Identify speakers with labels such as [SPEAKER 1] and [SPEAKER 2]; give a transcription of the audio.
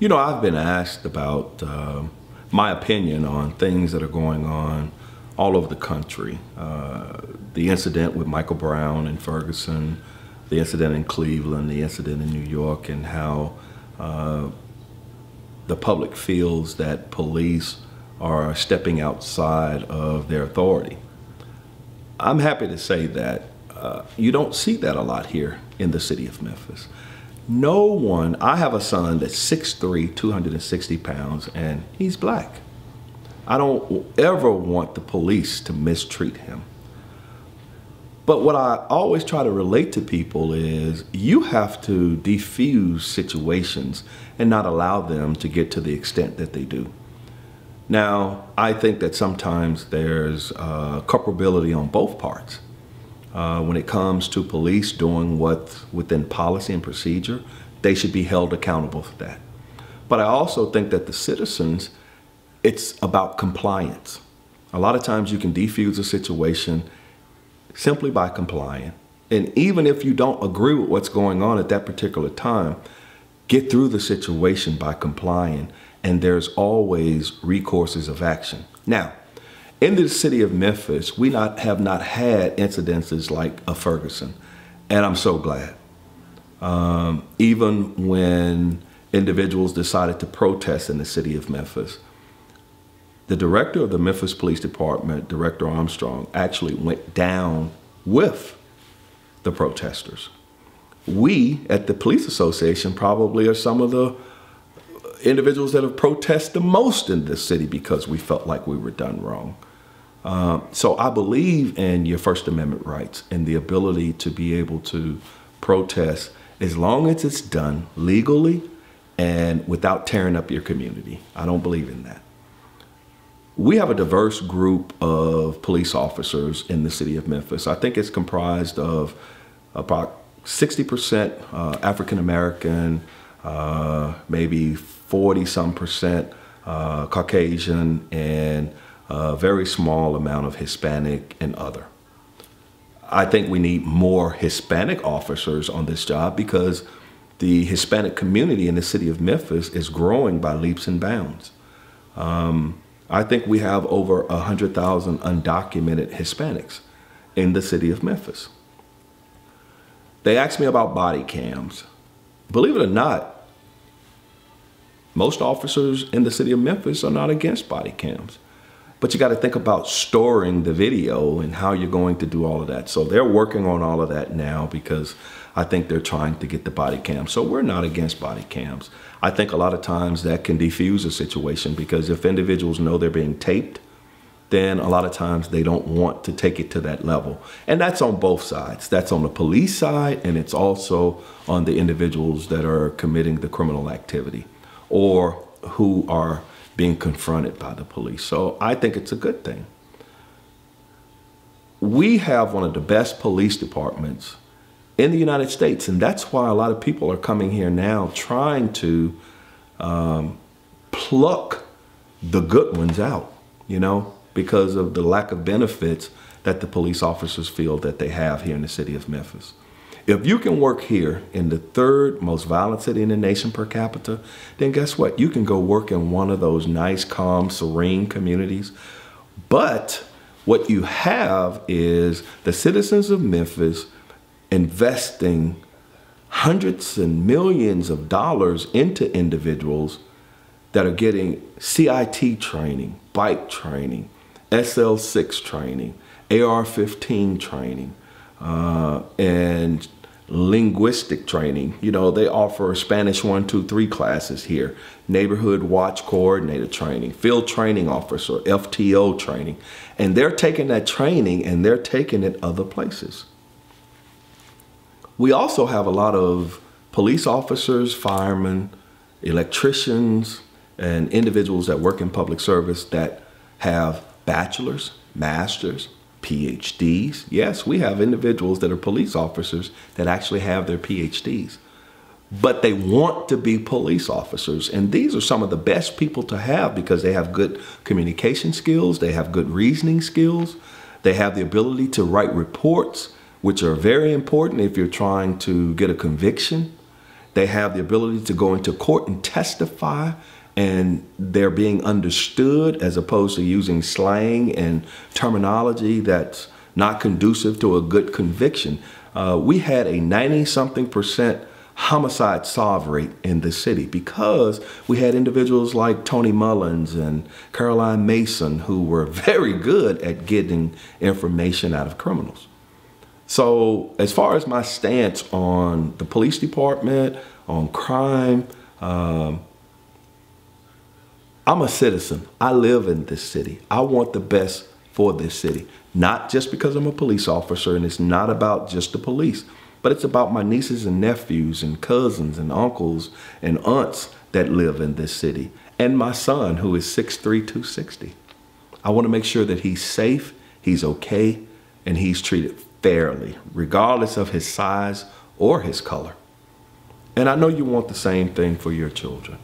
[SPEAKER 1] You know, I've been asked about my opinion on things that are going on all over the country. The incident with Michael Brown in Ferguson, the incident in Cleveland, the incident in New York, and how the public feels that police are stepping outside of their authority. I'm happy to say that you don't see that a lot here in the city of Memphis. No one, I have a son that's 6'3", 260 pounds, and he's black. I don't ever want the police to mistreat him. But what I always try to relate to people is you have to defuse situations and not allow them to get to the extent that they do. Now, I think that sometimes there's culpability on both parts. When it comes to police doing what's within policy and procedure, they should be held accountable for that. But I also think that the citizens, it's about compliance. A lot of times you can defuse a situation simply by complying. And even if you don't agree with what's going on at that particular time, get through the situation by complying, and there's always recourses of action. Now, in the city of Memphis, we have not had incidences like a Ferguson, and I'm so glad. Even when individuals decided to protest in the city of Memphis, the director of the Memphis Police Department, Director Armstrong, actually went down with the protesters. We at the Police Association probably are some of the individuals that have protested the most in this city because we felt like we were done wrong. So I believe in your First Amendment rights and the ability to be able to protest as long as it's done legally and without tearing up your community. I don't believe in that. We have a diverse group of police officers in the city of Memphis. I think it's comprised of about 60% African American, maybe 40-some% Caucasian, and a very small amount of Hispanic and other. I think we need more Hispanic officers on this job because the Hispanic community in the city of Memphis is growing by leaps and bounds. I think we have over 100,000 undocumented Hispanics in the city of Memphis. They asked me about body cams. Believe it or not, most officers in the city of Memphis are not against body cams. But you got to think about storing the video and how you're going to do all of that. So they're working on all of that now because I think they're trying to get the body cam. So we're not against body cams. I think a lot of times that can defuse a situation because if individuals know they're being taped, then a lot of times they don't want to take it to that level. And that's on both sides. That's on the police side, and it's also on the individuals that are committing the criminal activity or who are being confronted by the police. So I think it's a good thing. We have one of the best police departments in the United States, and that's why a lot of people are coming here now trying to pluck the good ones out, you know, because of the lack of benefits that the police officers feel that they have here in the city of Memphis. If you can work here in the third most violent city in the nation per capita, then guess what? You can go work in one of those nice, calm, serene communities. But what you have is the citizens of Memphis investing hundreds and millions of dollars into individuals that are getting CIT training, bike training, SL6 training, AR-15 training, and linguistic training. You know, they offer Spanish 1, 2, 3 classes here, neighborhood watch coordinator training, field training officer, FTO training, and they're taking that training and they're taking it other places. We also have a lot of police officers, firemen, electricians, and individuals that work in public service that have bachelor's, master's, PhDs. Yes, we have individuals that are police officers that actually have their PhDs, but they want to be police officers. And these are some of the best people to have because they have good communication skills, they have good reasoning skills, they have the ability to write reports, which are very important if you're trying to get a conviction. They have the ability to go into court and testify, and they're being understood as opposed to using slang and terminology that's not conducive to a good conviction. We had a 90-something% homicide solve rate in the city because we had individuals like Tony Mullins and Caroline Mason who were very good at getting information out of criminals. So as far as my stance on the police department, on crime, I'm a citizen. I live in this city. I want the best for this city, not just because I'm a police officer, and it's not about just the police, but it's about my nieces and nephews and cousins and uncles and aunts that live in this city, and my son who is 6'3", 260. I want to make sure that he's safe, he's okay, and he's treated fairly, regardless of his size or his color. And I know you want the same thing for your children.